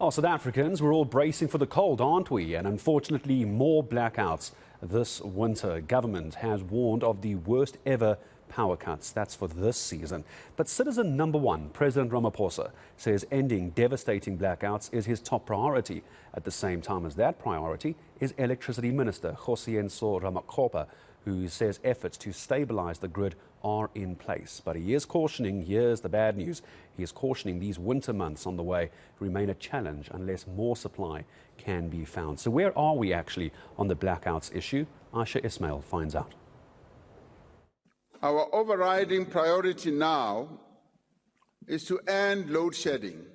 Well, South Africans, we're all bracing for the cold, aren't we? And unfortunately, more blackouts this winter. Government has warned of the worst ever power cuts. That's for this season. But citizen number one, President Ramaphosa, says ending devastating blackouts is his top priority. At the same time as that priority is Electricity Minister Ayesha Ismail, who says efforts to stabilize the grid are in place. But he is cautioning, here's the bad news, he is cautioning these winter months on the way remain a challenge unless more supply can be found. So where are we actually on the blackouts issue? Ayesha Ismail finds out. Our overriding priority now is to end load shedding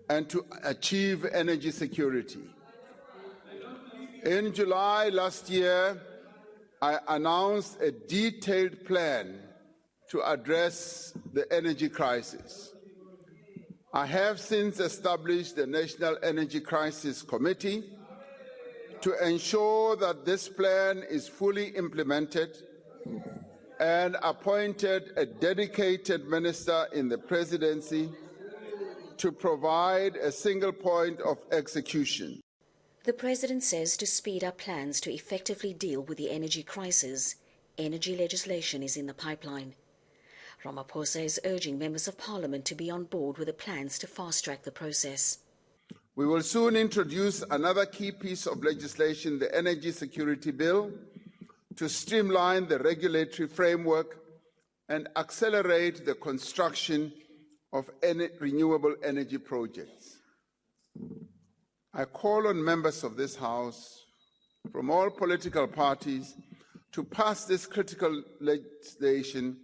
and to achieve energy security. In July last year, I announced a detailed plan to address the energy crisis. I have since established the National Energy Crisis Committee to ensure that this plan is fully implemented and appointed a dedicated minister in the presidency to provide a single point of execution. The president says to speed up plans to effectively deal with the energy crisis, energy legislation is in the pipeline. Ramaphosa is urging members of parliament to be on board with the plans to fast-track the process. We will soon introduce another key piece of legislation, the Energy Security Bill, to streamline the regulatory framework and accelerate the construction of renewable energy projects. I call on members of this House from all political parties to pass this critical legislation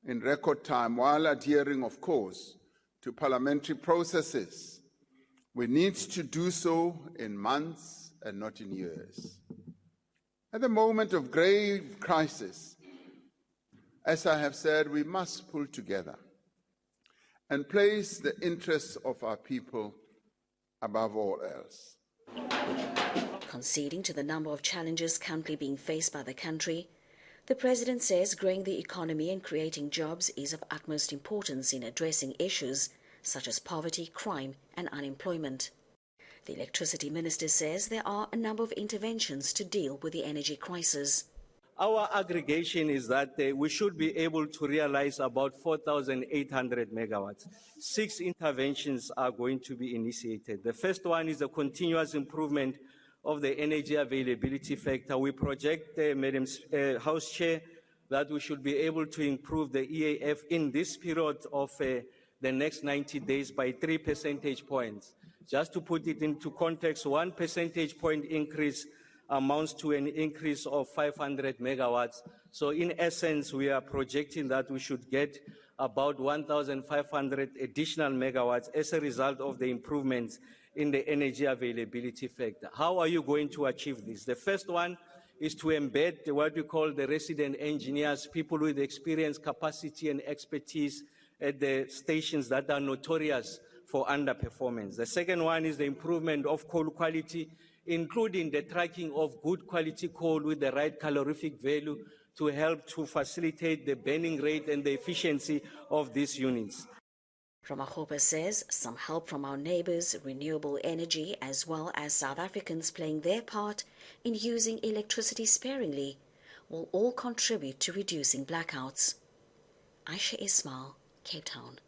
in record time while adhering, of course, to parliamentary processes. We need to do so in months and not in years. At the moment of grave crisis, as I have said, we must pull together and place the interests of our people above all else. Conceding to the number of challenges currently being faced by the country, the president says growing the economy and creating jobs is of utmost importance in addressing issues such as poverty, crime and unemployment. The electricity minister says there are a number of interventions to deal with the energy crisis. Our aggregation is that we should be able to realize about 4,800 megawatts. 6 interventions are going to be initiated. The first one is a continuous improvement of the energy availability factor. We project, Madam House Chair, that we should be able to improve the EAF in this period of the next 90 days by 3 percentage points. Just to put it into context, 1 percentage point increase amounts to an increase of 500 megawatts. So in essence, we are projecting that we should get about 1,500 additional megawatts as a result of the improvements in the energy availability factor. How are you going to achieve this? The first one is to embed what we call the resident engineers, people with experience, capacity and expertise at the stations that are notorious for underperformance. The second one is the improvement of coal quality, including the tracking of good quality coal with the right calorific value to help to facilitate the burning rate and the efficiency of these units. Ramaphosa says some help from our neighbours, renewable energy, as well as South Africans playing their part in using electricity sparingly, will all contribute to reducing blackouts. Ayesha Ismail, Cape Town.